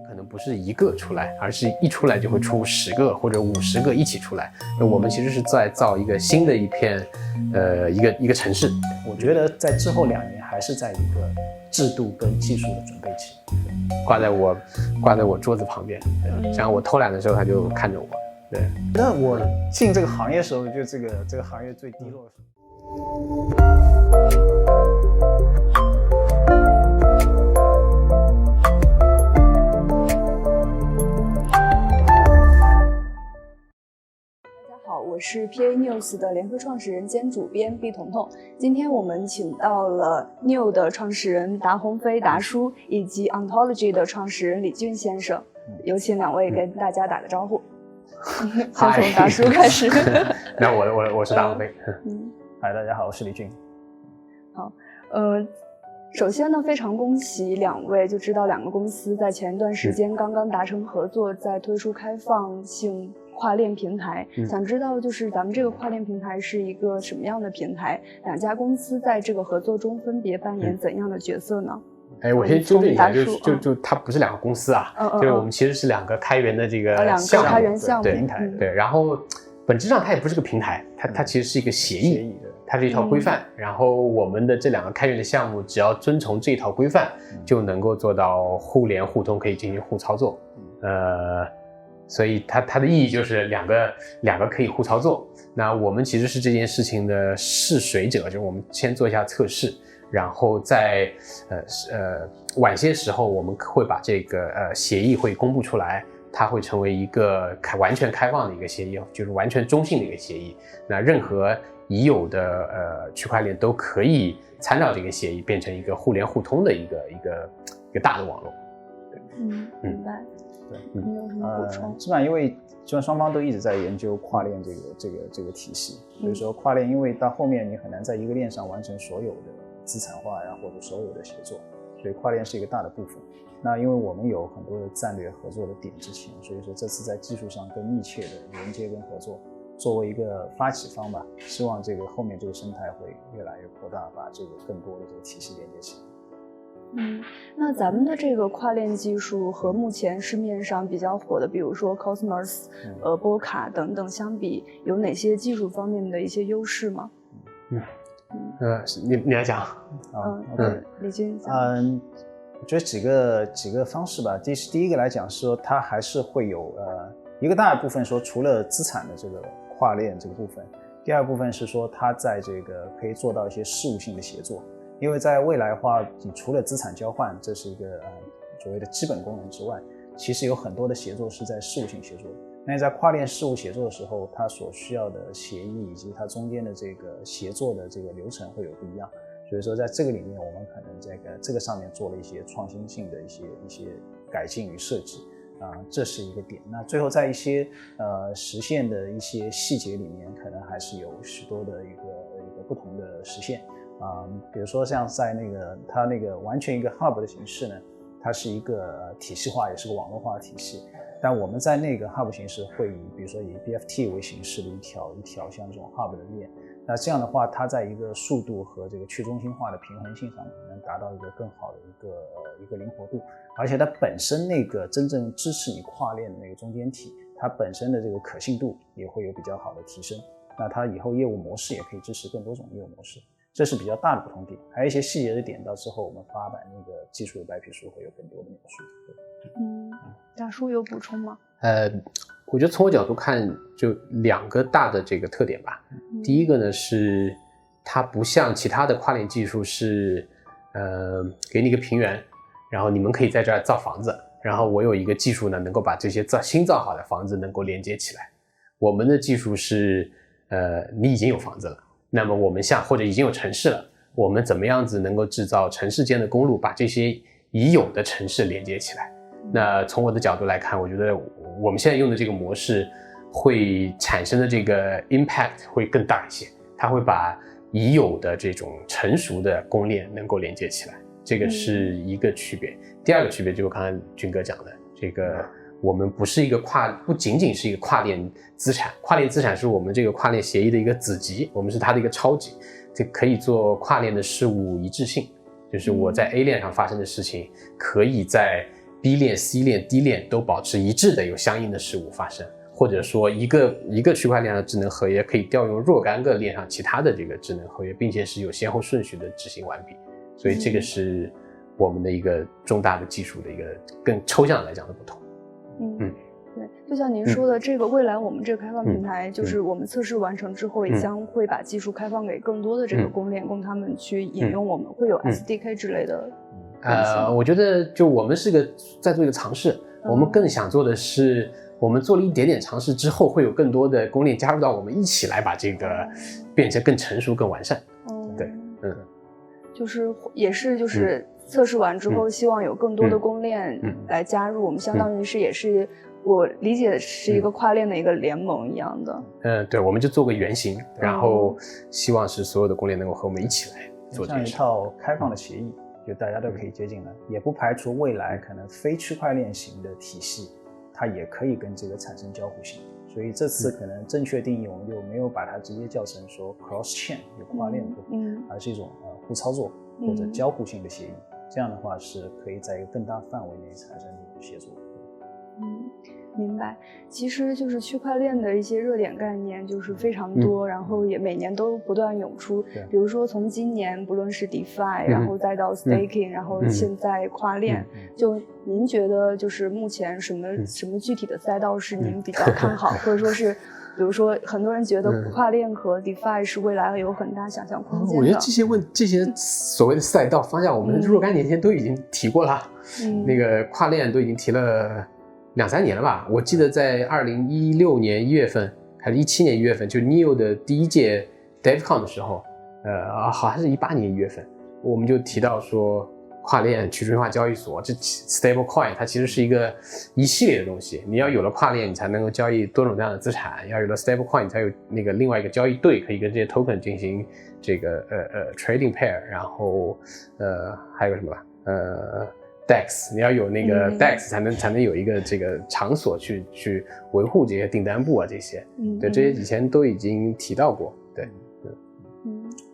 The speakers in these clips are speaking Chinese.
可能不是一个出来，而是一出来就会出10个或者50个一起出来。那我们其实是在造一个新的一片，一个城市。我觉得在之后2年还是在一个制度跟技术的准备期，挂在我桌子旁边，这样我偷懒的时候他就看着我。对，那我进这个行业的时候，就这个行业最低落的时候。我是 PA News 的联合创始人兼主编毕彤彤。今天我们请到了 New 的创始人达鸿飞达叔，以及 Ontology 的创始人李俊先生。有请2位跟大家打个招呼。先从达叔开始。那我是达鸿飞。嗨，大家好，我是李俊。好，首先呢，非常恭喜2位，就知道2个公司在前一段时间刚刚达成合作，在推出开放性跨链平台。想知道就是咱们这个跨链平台是一个什么样的平台2家公司在这个合作中分别扮演怎样的角色呢？我先纠正一下，就它不是2个公司啊，就是我们其实是2个开源的这个2个开源项目平台。对，然后本质上它也不是个平台，它其实是一个协议，它是一套规范。然后我们的这2个开源的项目，只要遵从这套规范，就能够做到互联互通，可以进行互操作。所以它的意义就是两个可以互操作。那我们其实是这件事情的试水者，就是我们先做一下测试，然后在晚些时候我们会把这个协议会公布出来，它会成为一个完全开放的一个协议，就是完全中性的一个协议。那任何已有的区块链都可以参照这个协议，变成一个互联互通的一个大的网络。明白。对，你有什么补充？基本上因为双方都一直在研究跨链这个体系，所以说跨链因为到后面你很难在一个链上完成所有的资产化呀，或者所有的协作，所以跨链是一个大的部分。那因为我们有很多的战略合作的点之前，所以说这次在技术上更密切的连接跟合作，作为一个发起方吧，希望这个后面这个生态会越来越扩大，把这个更多的这个体系连接起来。那咱们的这个跨链技术和目前市面上比较火的，比如说 Cosmos、波卡等等相比，有哪些技术方面的一些优势吗？你来讲。李军。我觉得几个方式吧。第一个来讲是说，它还是会有一个大的部分说，除了资产的这个跨链这个部分，第二部分是说它在这个可以做到一些事务性的协作。因为在未来的话，你除了资产交换，这是一个所谓的基本功能之外，其实有很多的协作是在事务性协作的。那在跨链事务协作的时候，它所需要的协议以及它中间的这个协作的这个流程会有不一样。所以说在这个里面，我们可能这个上面做了一些创新性的一些改进与设计这是一个点。那最后在一些实现的一些细节里面，可能还是有许多的一个不同的实现。比如说像在它那个完全一个 hub 的形式呢，它是一个体系化，也是个网络化的体系。但我们在那个 hub 形式会比如说以 BFT 为形式的一条像这种 hub 的链。那这样的话，它在一个速度和这个去中心化的平衡性上能达到一个更好的一个灵活度，而且它本身那个真正支持你跨链的那个中间体，它本身的这个可信度也会有比较好的提升。那它以后业务模式也可以支持更多种业务模式。这是比较大的不同点，还有一些细节的点，到之后我们发版那个技术的白皮书会有更多的描述。大叔有补充吗？我觉得从我角度看，就2个大的这个特点吧。第一个呢是它不像其他的跨链技术是给你一个平原，然后你们可以在这儿造房子，然后我有一个技术呢能够把这些新造好的房子能够连接起来。我们的技术是你已经有房子了，那么我们或者已经有城市了，我们怎么样子能够制造城市间的公路，把这些已有的城市连接起来。那从我的角度来看，我觉得我们现在用的这个模式会产生的这个 impact 会更大一些，它会把已有的这种成熟的公链能够连接起来，这个是一个区别。第二个区别就是刚才军哥讲的，这个我们不仅仅是一个跨链资产，跨链资产是我们这个跨链协议的一个子集，我们是它的一个超级，这可以做跨链的事务一致性，就是我在 A 链上发生的事情，可以在 B 链、C 链、D 链都保持一致的有相应的事物发生，或者说一个区块链的智能合约可以调用若干个链上其他的这个智能合约，并且是有先后顺序的执行完毕。所以这个是我们的一个重大的技术的一个更抽象来讲的不同。对，就像您说的，这个未来我们这个开放平台，就是我们测试完成之后，也将会把技术开放给更多的这个公链，供他们去引用。我们会有 SDK 之类的。我觉得就我们是在做一个尝试，我们更想做的是，我们做了一点点尝试之后，会有更多的公链加入到我们一起来把这个变成更成熟、更完善。对，就是也是就是测试完之后，希望有更多的公链来加入，我们相当于是也是。我理解是一个跨链的一个联盟一样的。对，我们就做个原型，然后希望是所有的公链能够和我们一起来做这件事。像一套开放的协议，就大家都可以接进来，也不排除未来可能非区块链型的体系，它也可以跟这个产生交互性。所以这次可能正确定义，我们就没有把它直接叫成说 cross chain 有跨链的部分，而是一种互操作或者交互性的协议。这样的话是可以在一个更大范围内产生这种协作。明白，其实就是区块链的一些热点概念就是非常多，然后也每年都不断涌出。比如说从今年不论是 DeFi，然后再到 Staking，然后现在跨链，就您觉得就是目前什么具体的赛道是您比较看好，或者说是比如说很多人觉得跨链和 DeFi 是未来有很大想象空间的。我觉得这些所谓的赛道方向，我们若干年前都已经提过了，那个跨链都已经提了2-3年了吧。我记得在2016年1月份还是17年1月份，就 NEO 的第一届 DevCon 的时候，好像是18年1月份，我们就提到说跨链去中心化交易所这 Stablecoin 它其实是一系列的东西，你要有了跨链你才能够交易多种各样的资产，要有了 Stablecoin 你才有那个另外一个交易对可以跟这些 token 进行这个trading pair， 然后还有什么了DEX， 你要有那个 DEX 才能有一个这个场所去维护这些订单簿啊这些，对，这些以前都已经提到过，对，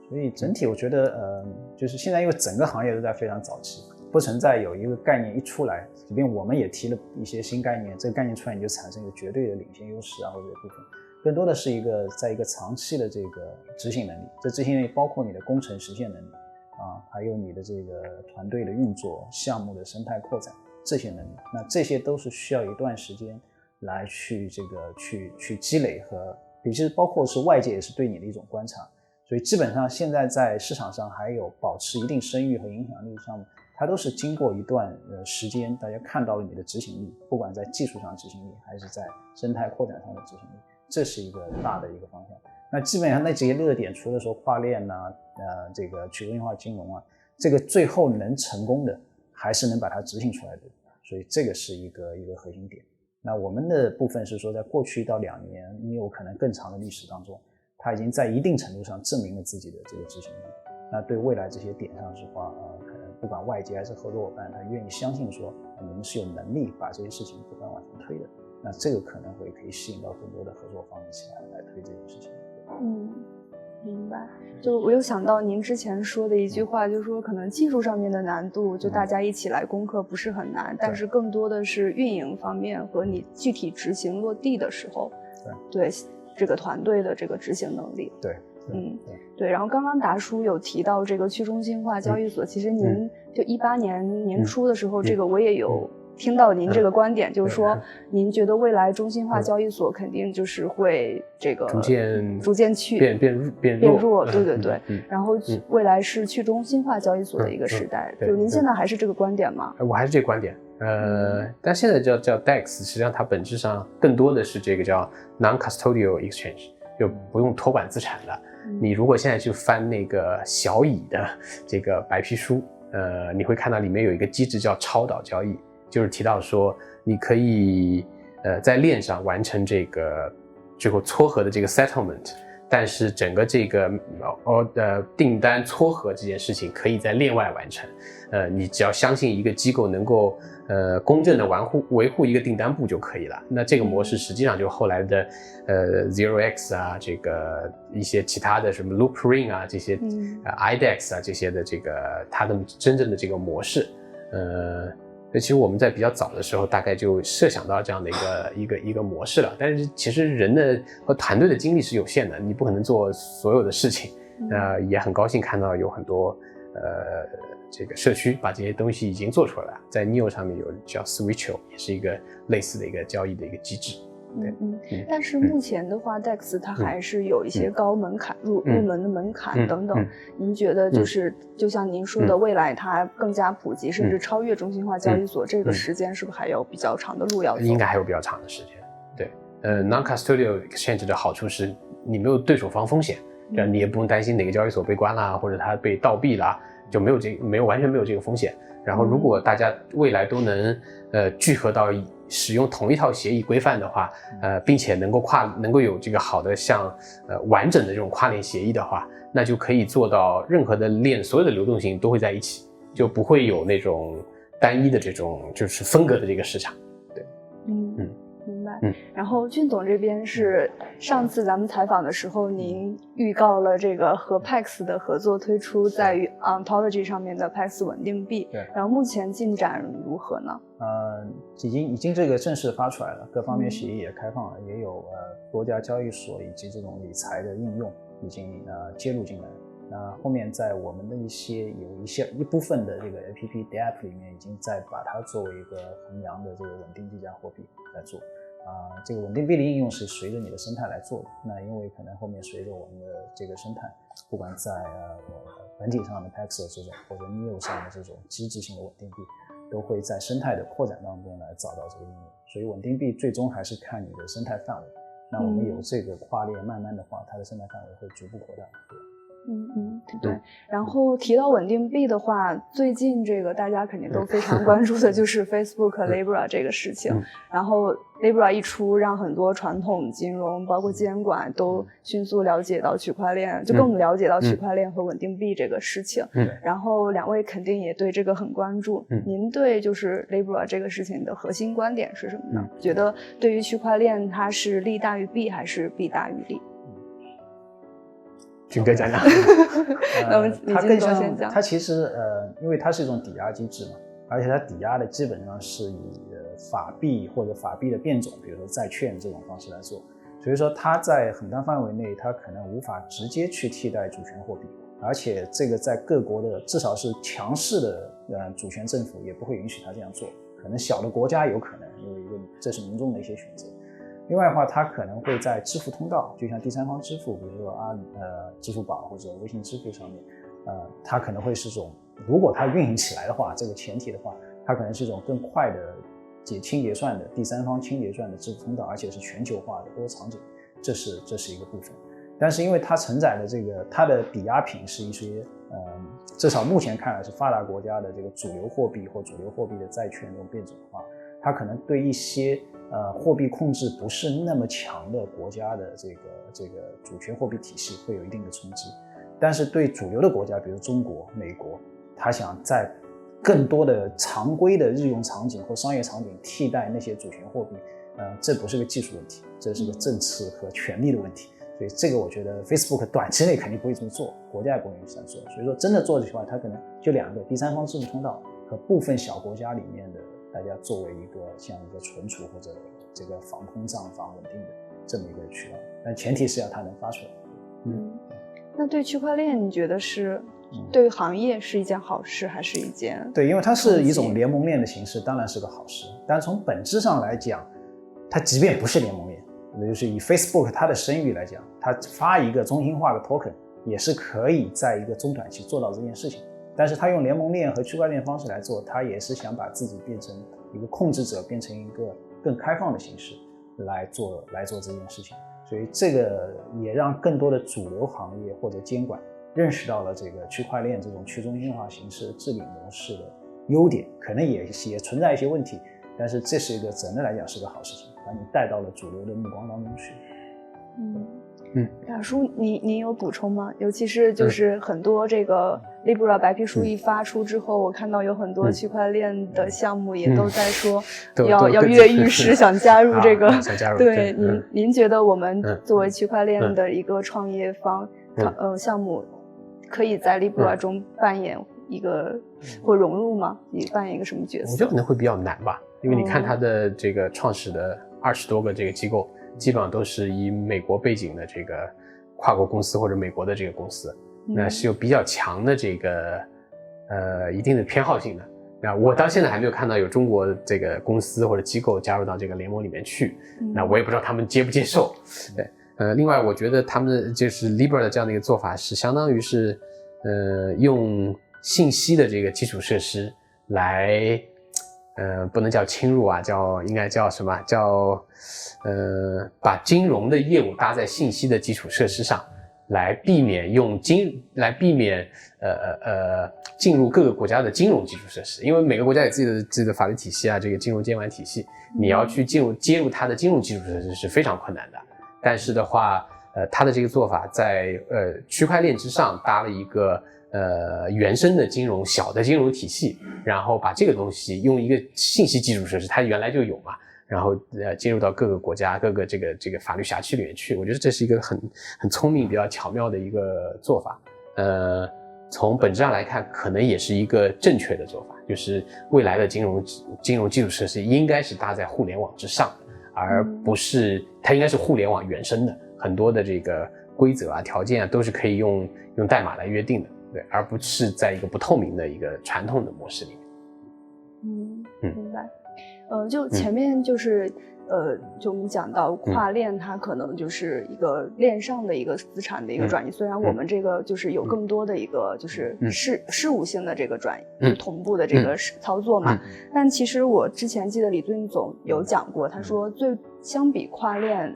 所以整体我觉得就是现在因为整个行业都在非常早期，不存在有一个概念一出来，即便我们也提了一些新概念，这个概念出来你就产生一个绝对的领先优势啊或者部分，更多的是在一个长期的这个执行能力，这执行能力包括你的工程实现能力。还有你的这个团队的运作、项目的生态扩展这些能力，那这些都是需要一段时间来去积累和，其实包括是外界也是对你的一种观察，所以基本上现在在市场上还有保持一定声誉和影响力的项目，它都是经过一段时间，大家看到了你的执行力，不管在技术上执行力还是在生态扩展上的执行力，这是一个大的一个方向。那基本上那几个热点，除了说跨链这个去中心化金融这个最后能成功的还是能把它执行出来的，所以这个是一个核心点。那我们的部分是说，在过去到2年，你有可能更长的历史当中，它已经在一定程度上证明了自己的这个执行力。那对未来这些点上的话，可能不管外界还是合作伙伴，他愿意相信说你们是有能力把这些事情不断往前推的，那这个可能可以吸引到更多的合作方一起来推这件事情。明白。就我又想到您之前说的一句话，就是说可能技术上面的难度就大家一起来攻克不是很难，但是更多的是运营方面和你具体执行落地的时候，对这个团队的这个执行能力。对。然后刚刚达叔有提到这个去中心化交易所，其实您就18年年初的时候，这个我也有听到您这个观点，就是说您觉得未来中心化交易所肯定就是会这个逐渐去变弱，对。然后未来是去中心化交易所的一个时代，就您现在还是这个观点吗？我还是这个观点。但现在叫 DEX， 实际上它本质上更多的是这个叫 non-custodial exchange， 就不用托管资产的。你如果现在去翻那个小蚁的这个白皮书，你会看到里面有一个机制叫超导交易，就是提到说你可以在链上完成这个最后撮合的这个 settlement， 但是整个这个订单撮合这件事情可以在链外完成。你只要相信一个机构能够公正的维护一个订单簿就可以了。那这个模式实际上就后来的0x 啊，这个一些其他的什么 Loopring 啊，这些IDEX 啊这些的这个它的真正的这个模式。其实我们在比较早的时候大概就设想到这样的一个模式了，但是其实人的和团队的精力是有限的，你不可能做所有的事情。也很高兴看到有很多这个社区把这些东西已经做出来了，在 Neo 上面有叫 Switcho， 也是一个类似的一个交易的一个机制。但是目前的话 DEX 它还是有一些高门槛入门的门槛等等，您觉得就是就像您说的，未来它更加普及甚至超越中心化交易所，这个时间是不是还有比较长的路要走？应该还有比较长的时间。对，Non-custodial exchange 的好处是你没有对手方风险，这样你也不用担心哪个交易所被关啦，或者它被盗币啦，就完全没有这个风险。然后如果大家未来都能聚合到使用同一套协议规范的话，并且能够有这个好的像完整的这种跨链协议的话，那就可以做到任何的链所有的流动性都会在一起，就不会有那种单一的这种就是分隔的这个市场。对，明白。然后俊总这边是上次咱们采访的时候，您预告了这个和 PAX 的合作推出在于 Ontology 上面的 PAX 稳定币。对。然后目前进展如何呢？已经这个正式发出来了，各方面协议也开放了，也有多家交易所以及这种理财的应用已经接入进来。那后面在我们的一部分的这个 APP DApp 里面，已经在把它作为一个衡量的这个稳定计价货币来做。这个稳定币的应用是随着你的生态来做的。那因为可能后面随着我们的这个生态，不管在本体上的 PAX 这种或者 Neo 上的这种机制性的稳定币，都会在生态的扩展当中来找到这个应用。所以稳定币最终还是看你的生态范围。那我们有这个跨链，慢慢的话，它的生态范围会逐步扩大。对。然后提到稳定币的话，最近这个大家肯定都非常关注的就是 Facebook Libra 这个事情。然后 Libra 一出，让很多传统金融包括监管都迅速了解到区块链，就更了解到区块链和稳定币这个事情。然后两位肯定也对这个很关注。您对就是 Libra 这个事情的核心观点是什么呢？觉得对于区块链它是利大于弊还是弊大于利？俊哥讲讲。那么李金总先讲。它其实因为它是一种抵押机制嘛，而且它抵押的基本上是以法币或者法币的变种，比如说债券这种方式来做，所以说它在很大范围内它可能无法直接去替代主权货币，而且这个在各国的至少是强势的主权政府也不会允许它这样做，可能小的国家有可能，因为这是民众的一些选择。另外的话，它可能会在支付通道，就像第三方支付，比如说支付宝或者微信支付上面，它可能会是种，如果它运行起来的话，这个前提的话，它可能是一种更快的清结算的第三方清结算的支付通道，而且是全球化的多场景，这是一个部分。但是因为它承载的这个它的抵押品是一些至少目前看来是发达国家的这个主流货币或主流货币的债券这种变种的话，它可能对一些货币控制不是那么强的国家的这个主权货币体系会有一定的冲击。但是对主流的国家，比如中国、美国，它想在更多的常规的日用场景或商业场景替代那些主权货币，这不是个技术问题，这是个政策和权力的问题。所以这个我觉得 Facebook 短期内肯定不会这么做，国家也不会这么做。所以说真的做的话，它可能就两个第三方支付通道和部分小国家里面的大家作为一个像一个存储或者这个防通胀、防稳定的这么一个渠道，但前提是要它能发出来。那对区块链，你觉得是对于行业是一件好事还是一件？对，因为它是一种联盟链的形式，当然是个好事。但从本质上来讲，它即便不是联盟链，也就是以 Facebook 它的声誉来讲，它发一个中心化的 token 也是可以在一个中短期做到这件事情。但是它用联盟链和区块链方式来做，它也是想把自己变成一个控制者，变成一个更开放的形式来做这件事情。所以这个也让更多的主流行业或者监管认识到了这个区块链这种去中心化形式治理模式的优点，可能也存在一些问题，但是这是一个整的来讲是个好事情，把你带到了主流的目光当中去。大叔，您有补充吗？尤其是就是很多这个 Libra 白皮书一发出之后，我看到有很多区块链的项目也都在说要跃跃欲试，想加入这个。想加入。对，您觉得我们作为区块链的一个创业方，项目可以在 Libra 中扮演一个会融入吗？你扮演一个什么角色？我觉得可能会比较难吧，因为你看它的这个创始的20多个这个机构，基本上都是以美国背景的这个跨国公司或者美国的这个公司，那是有比较强的这个一定的偏好性的。那我到现在还没有看到有中国这个公司或者机构加入到这个联盟里面去，那我也不知道他们接不接受。对，另外我觉得他们就是 Libra 的这样的一个做法是相当于是，用信息的这个基础设施来，不能叫侵入啊，应该叫什么？叫把金融的业务搭在信息的基础设施上，来避免进入各个国家的金融基础设施，因为每个国家有自己的法律体系啊，这个金融监管体系，你要去接入它的金融基础设施是非常困难的。但是的话，它的这个做法在区块链之上搭了一个原生的小的金融体系，然后把这个东西用一个信息基础设施，它原来就有嘛，然后接入到各个国家各个这个法律辖区里面去。我觉得这是一个很聪明比较巧妙的一个做法。从本质上来看，可能也是一个正确的做法，就是未来的金融基础设施应该是搭在互联网之上，而不是它应该是互联网原生的，很多的这个规则啊、条件啊都是可以用代码来约定的，对，而不是在一个不透明的一个传统的模式里面。明白。就前面就是就我们讲到跨链，它可能就是一个链上的一个资产的一个转移。虽然我们这个就是有更多的一个就是事务性的这个转移，同步的这个操作嘛。但其实我之前记得李俊总有讲过，他说相比跨链，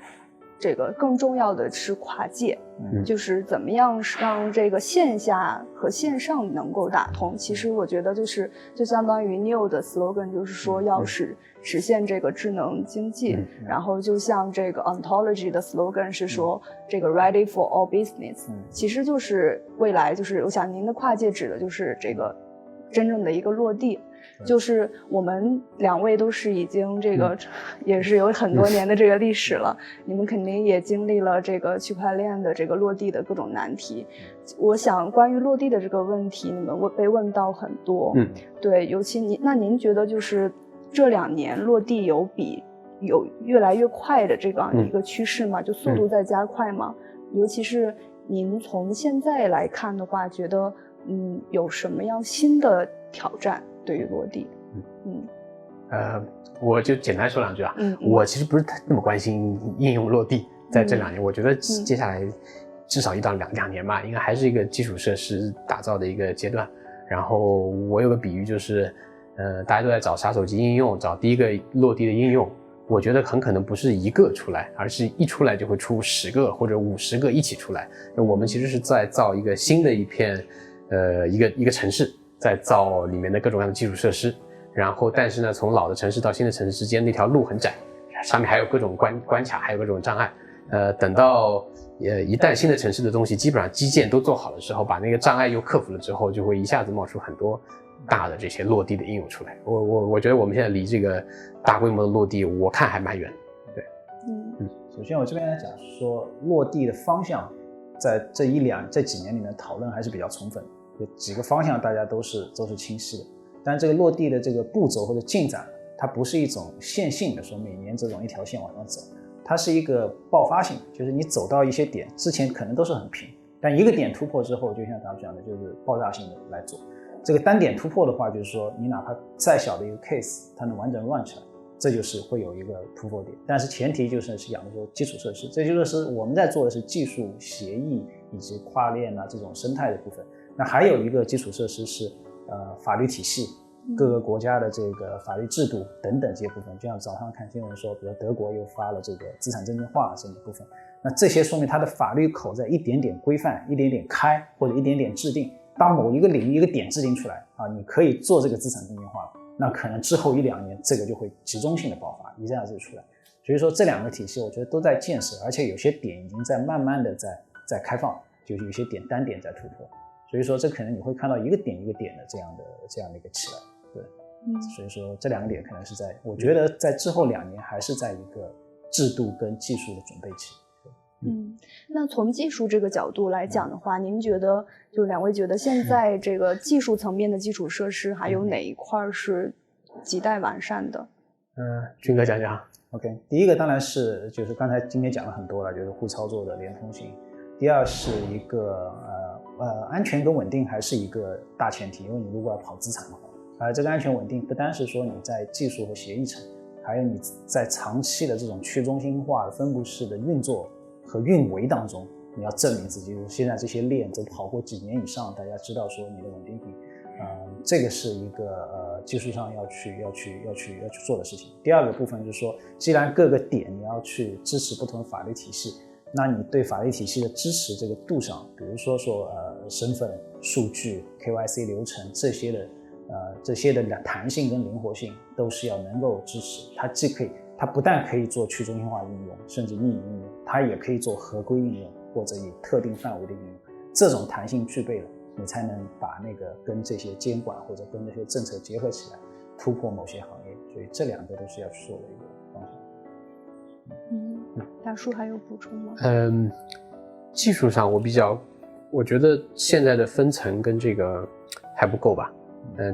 这个更重要的是跨界，就是怎么样让这个线下和线上能够打通。其实我觉得就相当于 Neo 的 slogan， 就是说要实现这个智能经济，然后就像这个 Ontology 的 slogan 是说这个 Ready for all business，其实就是未来就是我想您的跨界指的就是这个真正的一个落地。就是我们2位都是已经这个也是有很多年的这个历史了，你们肯定也经历了这个区块链的这个落地的各种难题。我想关于落地的这个问题，你们被问到很多。对，尤其您觉得就是这2年落地有越来越快的这样一个趋势吗？就速度在加快吗？尤其是您从现在来看的话，觉得有什么样新的挑战对于落地？我就简单说2句啊。我其实不是那么关心应用落地，在这2年，我觉得接下来至少1到2年吧，应该还是一个基础设施打造的一个阶段。然后我有个比喻就是，大家都在找杀手级应用，找第一个落地的应用，我觉得很可能不是1个出来，而是一出来就会出10个或者50个一起出来。我们其实是在造一个新的一片，一个城市，在造里面的各种各样的基础设施。然后但是呢，从老的城市到新的城市之间那条路很窄，上面还有各种关卡，还有各种障碍。等到一旦新的城市的东西基本上基建都做好的时候，把那个障碍又克服了之后，就会一下子冒出很多大的这些落地的应用出来。我觉得我们现在离这个大规模的落地，我看还蛮远。对，首先我这边来讲说落地的方向，在这几年里面讨论还是比较充分的，有几个方向大家都是清晰的。但这个落地的这个步骤或者进展，它不是一种线性的，说每年这种一条线往上走，它是一个爆发性，就是你走到一些点之前可能都是很平，但一个点突破之后，就像咱们讲的，就是爆炸性的来做。这个单点突破的话，就是说你哪怕再小的一个 case， 它能完整 run 起来，这就是会有一个突破点。但是前提就是讲的说基础设施，这就是我们在做的是技术协议以及跨链啊这种生态的部分。那还有一个基础设施是法律体系，各个国家的这个法律制度等等这些部分。就像早上看新闻说，比如德国又发了这个资产证券化这个部分，那这些说明它的法律口在一点点规范、一点点开或者一点点制定。当某一个领域一个点制定出来啊，你可以做这个资产证券化，那可能之后1-2年这个就会集中性的爆发，一下子就出来。所以说这2个体系我觉得都在建设，而且有些点已经在慢慢的在开放，就是有些单点在突破。所以说这可能你会看到一个点一个点的这样的一个起来。对，所以说这2个点可能是在，我觉得在之后2年还是在一个制度跟技术的准备期。那从技术这个角度来讲的话，您觉得就两位觉得现在这个技术层面的基础设施还有哪一块是亟待完善的？军哥讲讲。OK， 第一个当然是就是刚才今天讲了很多了，就是互操作的连通性。第二是一个安全跟稳定还是一个大前提，因为你如果要跑资产的话，这个安全稳定不单是说你在技术和协议层，还有你在长期的这种去中心化的分布式的运作和运维当中，你要证明自己。现在这些链都跑过几年以上，大家知道说你的稳定性，这个是一个技术上要去做的事情。第二个部分就是说，既然各个点你要去支持不同的法律体系，那你对法律体系的支持这个度上，比如说身份、数据、KYC 流程这些的弹性跟灵活性都是要能够支持。它不但可以做去中心化应用，甚至匿名应用，它也可以做合规应用或者以特定范围的应用。这种弹性具备了，你才能把那个跟这些监管或者跟这些政策结合起来，突破某些行业。所以这两个都是要去做的一个方向。大叔还有补充吗？技术上我觉得现在的分层跟这个还不够吧。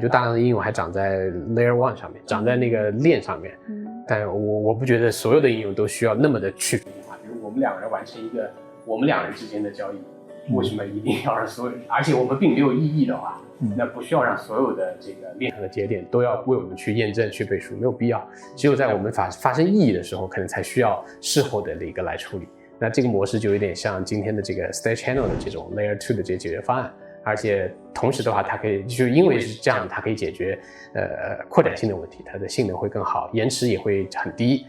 就大量的应用还长在 Layer 1 上面，长在那个链上面。但我不觉得所有的应用都需要那么的去中心化。比如我们两个人完成一个我们两人之间的交易，为什么一定要让所有人？而且我们并没有异议的话，那不需要让所有的这个链上的节点都要为我们去验证、去背书，没有必要。只有在我们发生异议的时候，可能才需要事后的一个来处理。那这个模式就有点像今天的这个 State Channel 的这种 Layer 2的这些解决方案。而且同时的话，它可以就因为是这样，它可以解决扩展性的问题，它的性能会更好，延迟也会很低。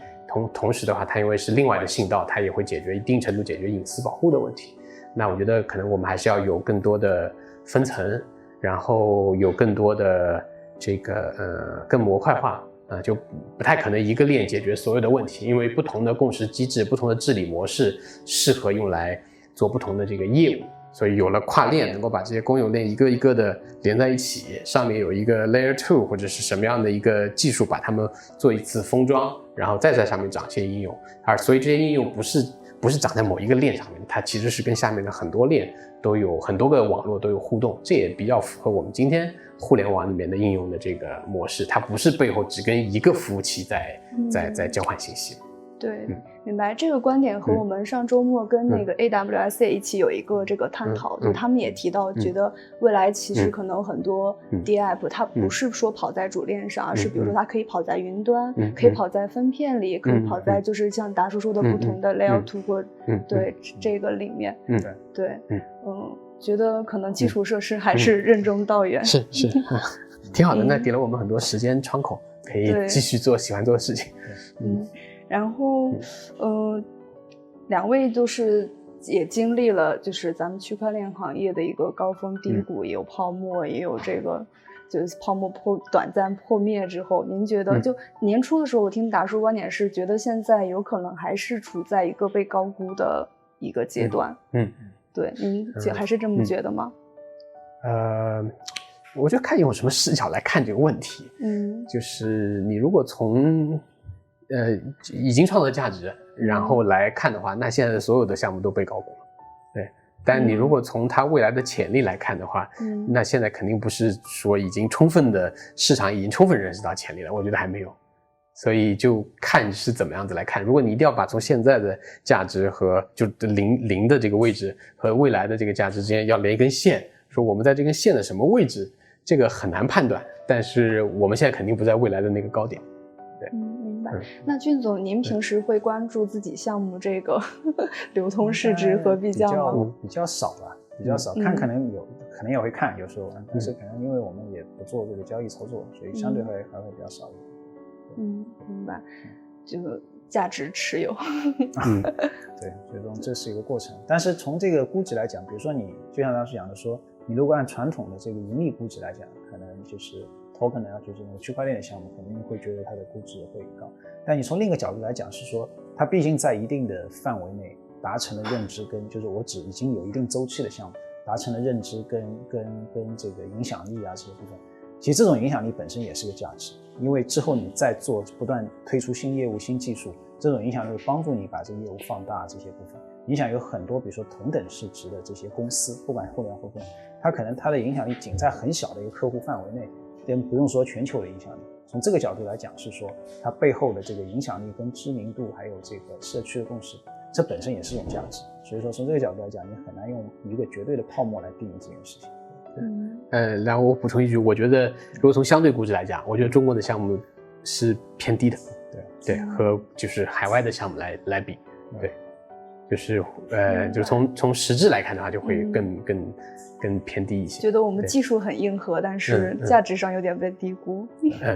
同时的话，它因为是另外的信道，它也会解决一定程度解决隐私保护的问题。那我觉得可能我们还是要有更多的分层，然后有更多的这个更模块化就不太可能一个链解决所有的问题，因为不同的共识机制、不同的治理模式适合用来做不同的这个业务。所以有了跨链，能够把这些公有链一个一个的连在一起，上面有一个 Layer 2或者是什么样的一个技术，把它们做一次封装，然后再在上面长一些应用。所以这些应用不是长在某一个链上面，它其实是跟下面的很多链都有很多个网络都有互动，这也比较符合我们今天互联网里面的应用的这个模式。它不是背后只跟一个服务器在交换信息。对，明白。这个观点和我们上周末跟那个 AWS 一起有一个这个探讨，就他们也提到，觉得未来其实可能很多 DApp 它不是说跑在主链上，而是比如说它可以跑在云端，可以跑在分片里，可以跑在就是像达叔说的不同的 Layer 2或对这个里面。对，觉得可能基础设施还是任重道远。是，挺好的，那给了我们很多时间窗口，可以继续做喜欢做的事情。然后，两位就是也经历了，就是咱们区块链行业的一个高峰低谷，也有泡沫，也有这个就是泡沫短暂破灭之后，您觉得就年初的时候，我听达叔观点是觉得现在有可能还是处在一个被高估的一个阶段。对，您还是这么觉得吗？我觉得看用什么视角来看这个问题。就是你如果从已经创造价值，然后来看的话，那现在的所有的项目都被高估了。对，但你如果从它未来的潜力来看的话，那现在肯定不是说已经市场已经充分认识到潜力了，我觉得还没有。所以就看是怎么样子来看。如果你一定要把从现在的价值和就零的这个位置和未来的这个价值之间要连一根线，说我们在这根线的什么位置，这个很难判断。但是我们现在肯定不在未来的那个高点。明白。那俊总，您平时会关注自己项目这个流通市值和比较吗？比较少吧，比较少。看可能也会看，有时候，但是可能因为我们也不做这个交易操作，所以相对还会比较少一点。明白。这个价值持有。对，最终这是一个过程。但是从这个估值来讲，比如说你就像当时讲的说，你如果按传统的这个盈利估值来讲，可能就是token就是那个区块链的项目，肯定会觉得它的估值会高。但你从另一个角度来讲，是说它毕竟在一定的范围内达成了认知跟就是我指已经有一定周期的项目达成了认知跟这个影响力啊这些部分，其实这种影响力本身也是个价值，因为之后你再做不断推出新业务新技术，这种影响力会帮助你把这个业务放大这些部分，影响有很多，比如说同等市值的这些公司，不管互联网或公司，它可能它的影响力仅在很小的一个客户范围内，不用说全球的影响力。从这个角度来讲，是说它背后的这个影响力跟知名度，还有这个社区的共识，这本身也是一种价值。所以说从这个角度来讲，你很难用一个绝对的泡沫来定义这件事情。然后我补充一句，我觉得如果从相对估值来讲，我觉得中国的项目是偏低的，对，和就是海外的项目来比，对，就是就是从实质来看的话，就会更偏低一些。觉得我们技术很硬核，但是价值上有点被低估。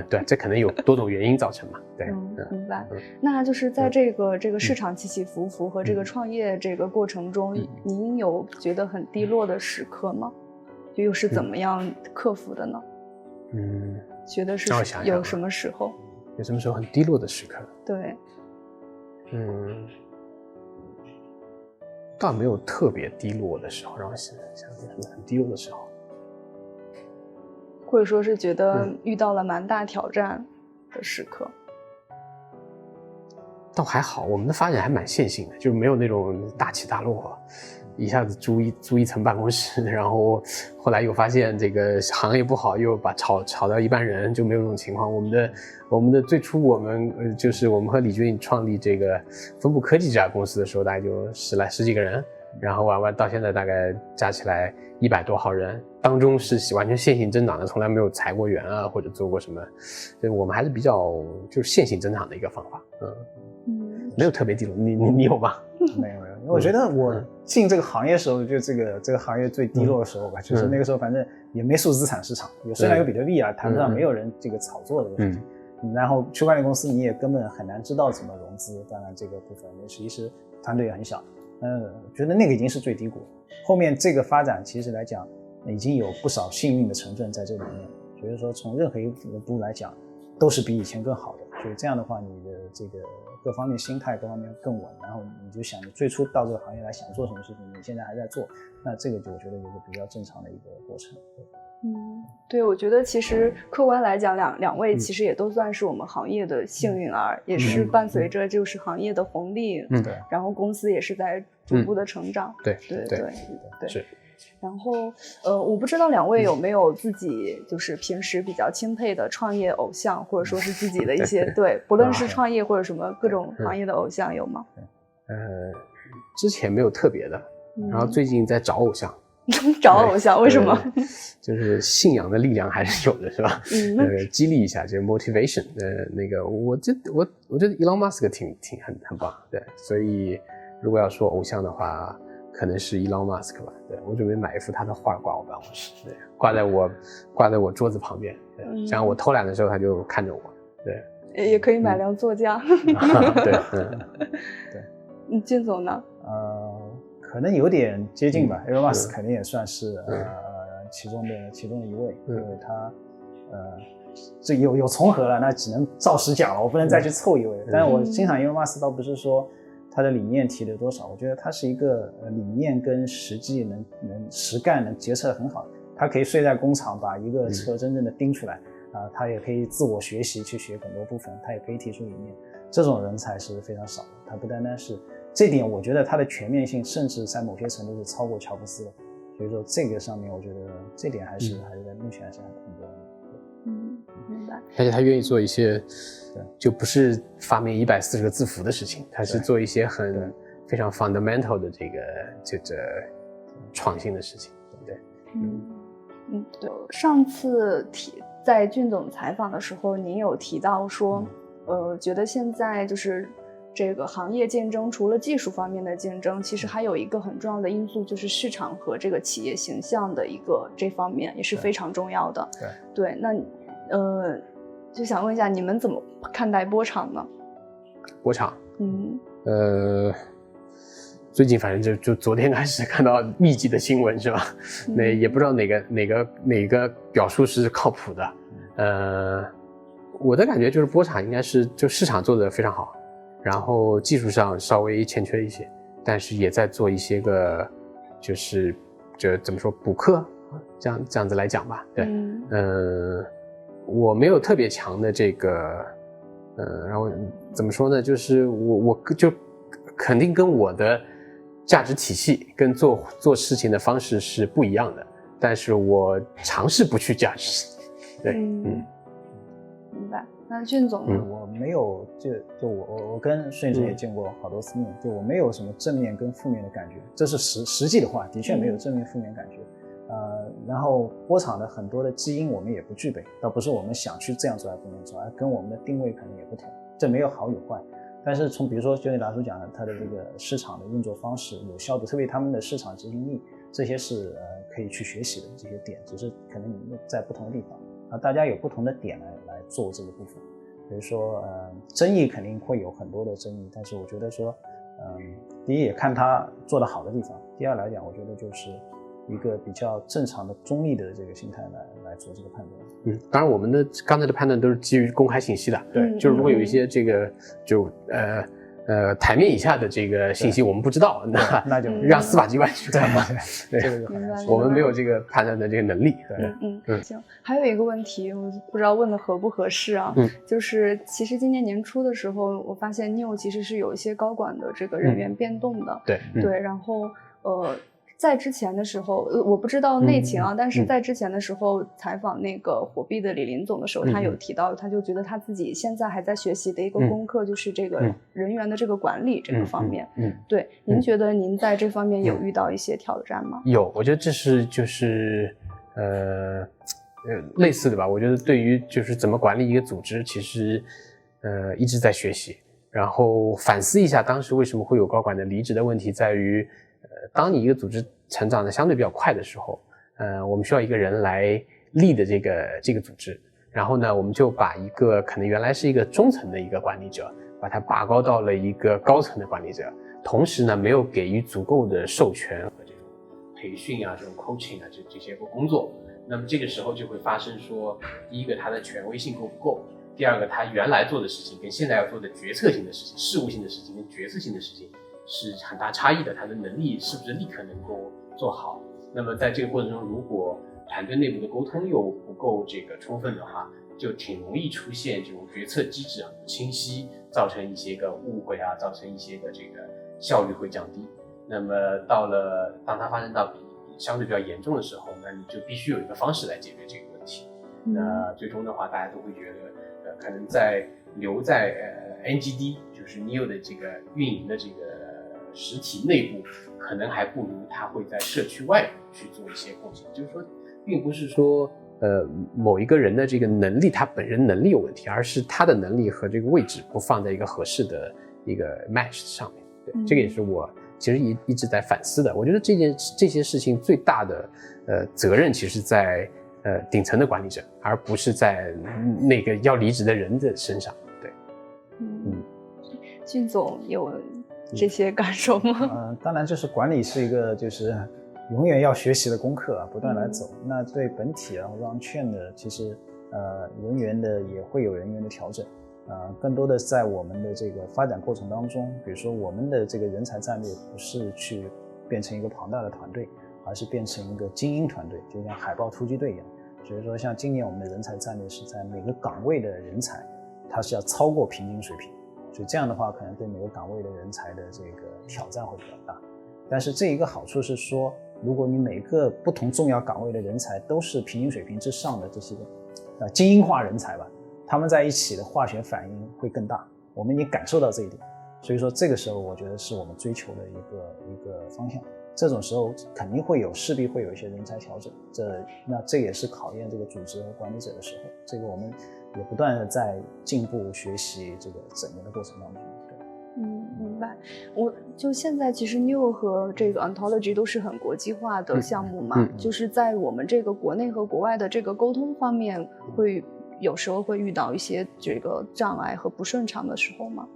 对，这可能有多种原因造成嘛。对，明白。那就是在这个市场起起伏伏和这个创业这个过程中，您有觉得很低落的时刻吗？就又是怎么样克服的呢？觉得是有什么时候？有什么时候很低落的时刻？对，倒没有特别低落的时候，让我想想有什么很低落的时候，或者说是觉得遇到了蛮大挑战的时刻。倒还好，我们的发展还蛮线性的，就没有那种大起大落，一下子租一层办公室，然后后来又发现这个行业不好，又把炒到一半人，就没有这种情况。我们的最初就是我们和李军创立这个分部科技这家公司的时候，大概就十几个人，然后玩到现在大概加起来100多号人，当中是完全线性增长的，从来没有裁过员啊或者做过什么，所以我们还是比较就是线性增长的一个方法。没有特别低落，你有吗？没有，我觉得我进这个行业的时候，就这个行业最低落的时候吧，就是那个时候反正也没数字资产市场，虽然有比特币啊，谈不上没有人这个炒作的事情。然后区块链公司你也根本很难知道怎么融资，当然这个部分其实团队也很小。觉得那个已经是最低谷，后面这个发展其实来讲已经有不少幸运的成分在这里面，所以说从任何一个部来讲都是比以前更好的。所以这样的话，你的这个各方面心态各方面更稳，然后你就想你最初到这个行业来想做什么事情，你现在还在做，那这个就我觉得有个比较正常的一个过程。对，我觉得其实客观来讲，两位其实也都算是我们行业的幸运儿，也是伴随着就是行业的红利，对，然后公司也是在逐步的成长，对，是。然后我不知道两位有没有自己就是平时比较钦佩的创业偶像，或者说是自己的一些对，不论是创业或者什么各种行业的偶像有吗？之前没有特别的，然后最近在找偶像。找偶像为什么？就是信仰的力量还是有的，是吧？激励一下，就是 motivation。那个我觉得 Elon Musk 很棒，对。所以如果要说偶像的话，可能是 Elon Musk 吧。对，我准备买一幅他的画挂我办公室，对，挂在我桌子旁边，对，这样我偷懒的时候他就看着我，对。也可以买辆座驾。对，对。俊总呢？可能有点接近吧。Elon Musk 肯定也算是其中的一位，因为他这有重合了，那只能照实讲了，我不能再去凑一位。但是我欣赏 Elon Musk 倒不是说他的理念提了多少，我觉得他是一个理念跟实际能实干能结合得很好。他可以睡在工厂把一个车真正的盯出来他也可以自我学习去学很多部分，他也可以提出理念，这种人才是非常少的。他不单单是这点，我觉得它的全面性甚至在某些程度是超过乔布斯的，所以说这个上面我觉得这点还是在目前还是很多的。明白。而且他愿意做一些就不是发明140个字符的事情，他是做一些非常 fundamental 的这个创新的事情，对不对？对。上次在俊总采访的时候，您有提到说觉得现在就是这个行业竞争除了技术方面的竞争，其实还有一个很重要的因素，就是市场和这个企业形象的一个这方面也是非常重要的。对，那就想问一下，你们怎么看待波场呢？波场，最近反正就昨天开始看到密集的新闻，是吧？那也不知道哪个表述是靠谱的。我的感觉就是波场应该是就市场做得非常好。然后技术上稍微欠缺一些，但是也在做一些个，就是怎么说补课，这样子来讲吧。对，我没有特别强的这个，然后怎么说呢？就是我就肯定跟我的价值体系跟做事情的方式是不一样的，但是我尝试不去价值。对，明白。那俊总呢？我没有就我跟孙宇晨也见过好多次面，就我没有什么正面跟负面的感觉，这是实际的话，的确没有正面负面感觉。然后波场的很多的基因我们也不具备，倒不是我们想去这样做还不能做，而跟我们的定位可能也不同，这没有好有坏。但是从比如说就你达叔讲的，他的这个市场的运作方式有效度，特别他们的市场执行力，这些是可以去学习的这些点，只是可能你在不同的地方，大家有不同的点来做这个部分。比如说争议肯定会有很多的争议，但是我觉得说第一也看他做得好的地方，第二来讲我觉得就是一个比较正常的中立的这个心态来做这个判断。当然我们的刚才的判断都是基于公开信息的，对，就是如果有一些这个就台面以下的这个信息我们不知道，那就让司法机关去看吧。对，这个就我们没有这个判断的这个能力。对，行。还有一个问题，我不知道问的合不合适啊？就是其实今年年初的时候，我发现 NIO 其实是有一些高管的这个人员变动的。对，然后在之前的时候，我不知道内情啊，但是在之前的时候采访那个火币的李林总的时候，他有提到，他就觉得他自己现在还在学习的一个功课，就是这个人员的这个管理这个方面。对，您觉得您在这方面有遇到一些挑战吗？有，我觉得这是就是类似的吧。我觉得对于就是怎么管理一个组织，其实一直在学习，然后反思一下当时为什么会有高管的离职的问题，在于当你一个组织成长的相对比较快的时候，我们需要一个人来lead这个组织，然后呢，我们就把一个可能原来是一个中层的一个管理者，把他拔高到了一个高层的管理者，同时呢，没有给予足够的授权和这种培训啊、这种 coaching 啊这些工作，那么这个时候就会发生说，第一个他的权威性够不够，第二个他原来做的事情跟现在要做的决策性的事情、事务性的事情跟决策性的事情是很大差异的，他的能力是不是立刻能够做好？那么在这个过程中，如果团队内部的沟通又不够这个充分的话，就挺容易出现这种决策机制很不清晰，造成一些个误会啊，造成一些个这个效率会降低。那么当它发生到相对比较严重的时候，那你就必须有一个方式来解决这个问题。那最终的话，大家都会觉得，可能留在NGD 就是 NIO 的这个运营的这个实体内部，可能还不如他会在社区外去做一些贡献。就是说，并不是说某一个人的这个能力，他本人能力有问题，而是他的能力和这个位置不放在一个合适的一个 match 上面。对，这个也是我其实一直在反思的。我觉得这些事情最大的责任其实在顶层的管理者，而不是在那个要离职的人的身上。对，俊总有这些感受吗？当然，就是管理是一个就是永远要学习的功课啊，不断来走。那对本体啊让券的，其实人员的也会有人员的调整。更多的在我们的这个发展过程当中，比如说我们的这个人才战略不是去变成一个庞大的团队，而是变成一个精英团队，就像海豹突击队一样。所以说像今年我们的人才战略是在每个岗位的人才，它是要超过平均水平，所以这样的话可能对每个岗位的人才的这个挑战会比较大。但是这一个好处是说，如果你每个不同重要岗位的人才都是平均水平之上的这些精英化人才吧，他们在一起的化学反应会更大，我们已经感受到这一点。所以说这个时候我觉得是我们追求的一个方向。这种时候肯定势必会有一些人才调整，这也是考验这个组织和管理者的时候，这个我们也不断的在进步学习这个整个的过程当中。明白。我就现在其实 NIO 和这个 Ontology 都是很国际化的项目嘛，就是在我们这个国内和国外的这个沟通方面，有时候会遇到一些这个障碍和不顺畅的时候吗？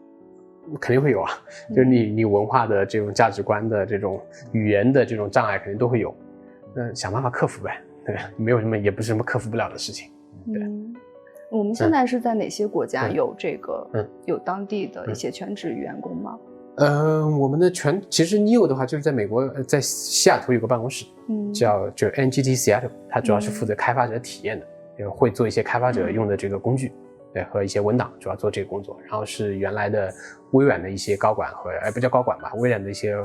肯定会有啊，就是你文化的这种价值观的这种语言的这种障碍肯定都会有，想办法克服呗，对，没有什么，也不是什么克服不了的事情。对，我们现在是在哪些国家有这个有当地的一些全职员工吗？我们的其实 NIO 的话就是在美国，在西雅图有个办公室，就 NGT Seattle， 它主要是负责开发者体验的，也会做一些开发者用的这个工具。对，和一些文档主要做这个工作，然后是原来的微软的一些高管和不叫高管吧，微软的一些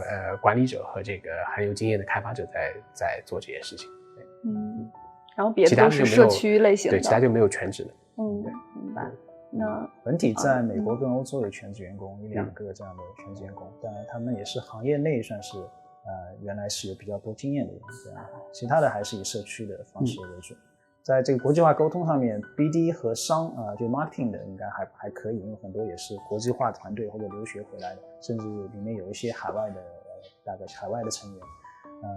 管理者和这个很有经验的开发者在做这些事情。然后别的都是社区类型的，对，其他就没有全职的。明白。那本体在美国跟欧洲有全职员工，1-2个这样的全职员工，当然他们也是行业内算是原来是有比较多经验的人这样，其他的还是以社区的方式为主。在这个国际化沟通上面 ，BD 和商就 marketing 的应该还可以，因为很多也是国际化团队或者留学回来的，甚至里面有一些海外的大概海外的成员。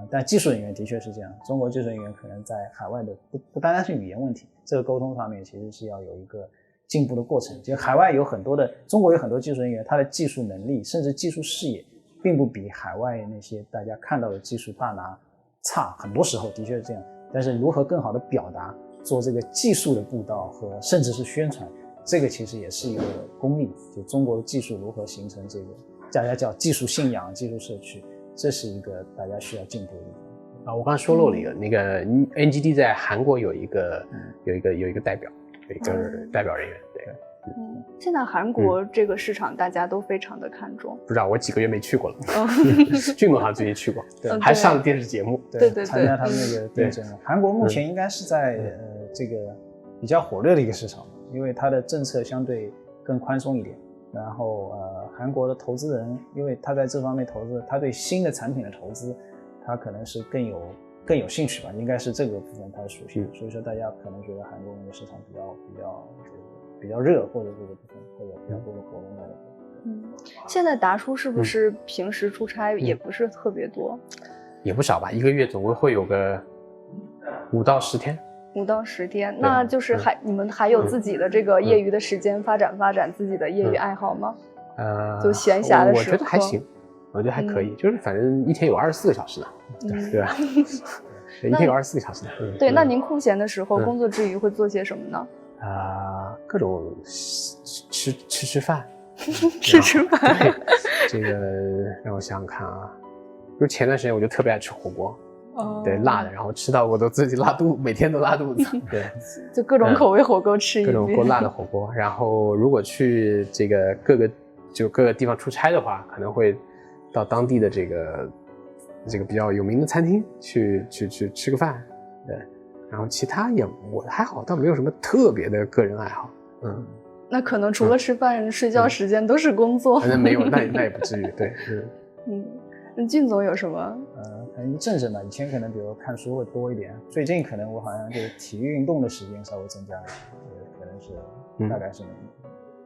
但技术人员的确是这样，中国技术人员可能在海外的不单单是语言问题，这个沟通上面其实是要有一个进步的过程。就海外有很多的，中国有很多技术人员，他的技术能力甚至技术视野，并不比海外那些大家看到的技术大拿差，很多时候的确是这样。但是如何更好的表达，做这个技术的布道和甚至是宣传，这个其实也是一个功力。就中国的技术如何形成这个大家叫技术信仰、技术社区。这是一个大家需要进步的地方我刚才说漏了一个，那个 NGD 在韩国有一个代表，有一个代表人员，对。现在韩国这个市场大家都非常的看重。不知道，我几个月没去过了。俊总好像最近去过，对，还上了电视节目，对，参加他们那个电视节目。韩国目前应该是在这个比较火热的一个市场，因为它的政策相对更宽松一点。然后韩国的投资人，因为他在这方面投资，他对新的产品的投资，他可能是更有兴趣吧，应该是这个部分他的属性。所以说大家可能觉得韩国那个市场比较热，或者这个部分会有比较多的活动在里面。现在达叔是不是平时出差也不是特别多？也不少吧，一个月总归会有个5到10天。5到10天，那就是你们还有自己的这个业余的时间发展自己的业余爱好吗？就闲暇的时候，我觉得还行，我觉得还可以，就是反正一天有24个小时的，对吧？一天有24个小时的。对，那您空闲的时候，工作之余会做些什么呢？各种吃饭，吃饭。对，这个让我想想看啊，就前段时间我就特别爱吃火锅。对，辣的，然后吃到我都自己拉肚，每天都拉肚子。对，就各种口味火锅吃一遍，各种锅辣的火锅。然后如果去这个各个地方出差的话，可能会到当地的这个比较有名的餐厅去吃个饭。对，然后其他我还好，倒没有什么特别的个人爱好。那可能除了吃饭、睡觉时间都是工作。那没有，那也不至于。对，那俊总有什么？可能一阵子吧，以前可能比如看书会多一点，最近可能我好像就是体育运动的时间稍微增加了一点，可能是大概是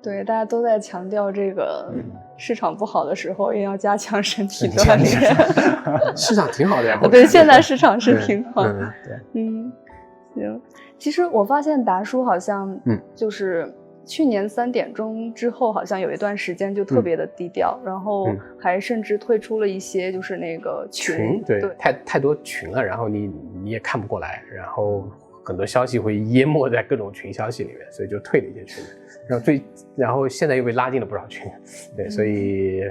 对，大家都在强调这个市场不好的时候也要加强身体锻炼。市场挺好的呀。对，现在市场是挺好。对，行。其实我发现达叔好像就是去年3点钟之后，好像有一段时间就特别的低调，然后还甚至退出了一些就是那个群。对，太多群了，然后你也看不过来，然后很多消息会淹没在各种群消息里面，所以就退了一些群。然后现在又被拉进了不少群，对，所以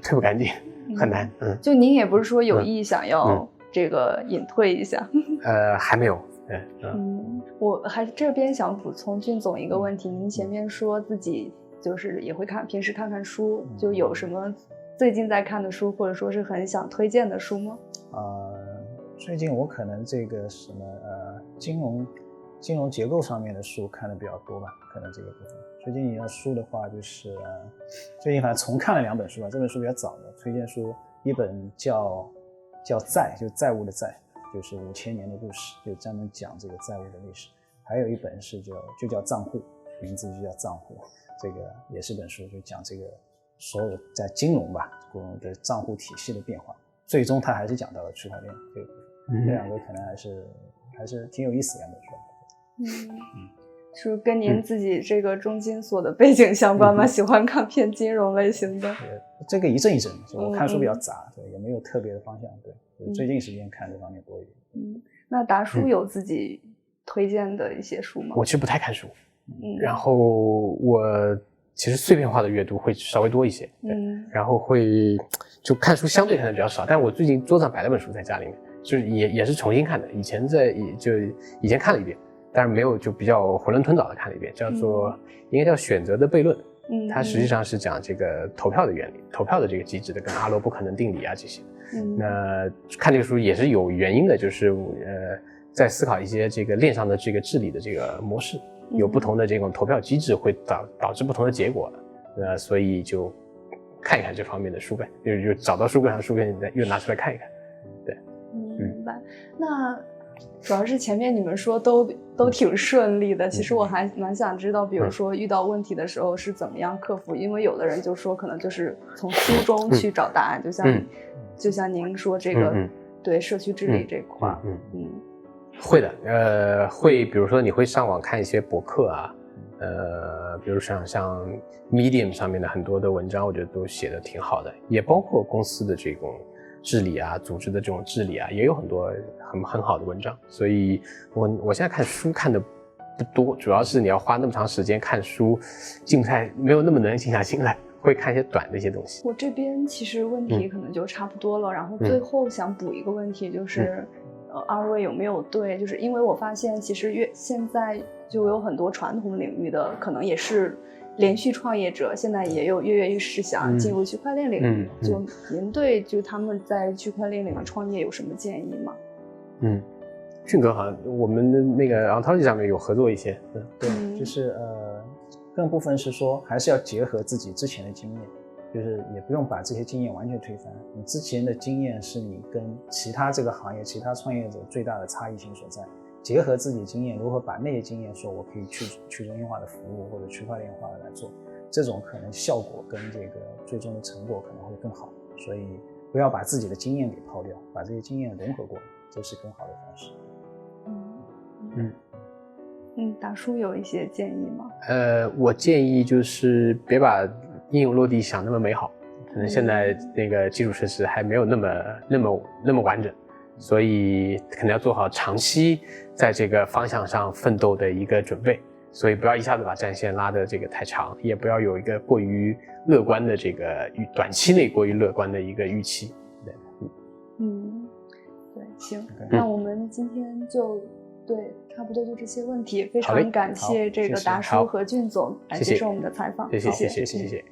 退不干净，很难。就您也不是说有意想要这个隐退一下？还没有。我还这边想补充俊总一个问题，您前面说自己就是也会平时看看书，就有什么最近在看的书，或者说是很想推荐的书吗？最近我可能这个什么金融结构上面的书看的比较多吧，可能这个部分。最近要书的话，就是最近反正重看了2本书吧，这本书比较早的推荐书，一本叫债，就债务的债。就是5000年的故事，就专门讲这个债务的历史。还有一本是就叫账户，名字就叫账户，这个也是本书，就讲这个所有在金融吧的账户体系的变化。最终他还是讲到了区块链这个部分。这2个可能还是挺有意思的2本书。是跟您自己这个中金所的背景相关吗？喜欢看偏金融类型的？这个一阵一阵，我看书比较杂，对，也没有特别的方向，对。最近时间看这方面多一点。那达叔有自己推荐的一些书吗？我其实不太看书，然后我其实碎片化的阅读会稍微多一些，然后就看书相对可能比较少，但我最近桌上摆了本书在家里面，就是也是重新看的，以前看了一遍，但是没有就比较囫囵吞枣的看了一遍，叫做应该叫选择的悖论。它实际上是讲这个投票的原理，投票的这个机制的，跟阿罗不可能定理啊这些。那看这个书也是有原因的，就是在思考一些这个链上的这个治理的这个模式，有不同的这种投票机制会导致不同的结果。所以就看一看这方面的书呗，就找到书柜上书柜又拿出来看一看。对，明白。那主要是前面你们说都挺顺利的，其实我还蛮想知道，比如说遇到问题的时候是怎么样克服，因为有的人就说可能就是从书中去找答案，就像您说这个对社区治理这块，会的，会，比如说你会上网看一些博客啊，比如像 Medium 上面的很多的文章，我觉得都写的挺好的，也包括公司的这种治理啊，组织的这种治理啊，也有很多很好的文章。所以我现在看书看的不多，主要是你要花那么长时间看书，没有那么能静下心来，会看一些短的一些东西。我这边其实问题可能就差不多了，然后最后想补一个问题，就是二位有没有就是因为我发现其实现在就有很多传统领域的可能也是连续创业者，现在也有跃跃欲试想进入区块链领域，就您对就他们在区块链领域创业有什么建议吗？俊哥好像我们的那个 Ontology 上面有合作一些，对，就是更部分是说还是要结合自己之前的经验，就是也不用把这些经验完全推翻，你之前的经验是你跟其他这个行业其他创业者最大的差异性所在，结合自己经验，如何把那些经验说我可以去中心化的服务或者区块链化的来做，这种可能效果跟这个最终的成果可能会更好，所以不要把自己的经验给抛掉，把这些经验融合过来，这是更好的方式。达叔有一些建议吗？我建议就是别把应用落地想那么美好，可能现在那个基础设施还没有那么完整，所以可能要做好长期在这个方向上奋斗的一个准备，所以不要一下子把战线拉得这个太长，也不要有一个过于乐观的这个短期内过于乐观的一个预期。对，对，行，那我们今天就差不多就这些问题，非常感谢这个达叔和俊总来接受我们的采访，谢谢。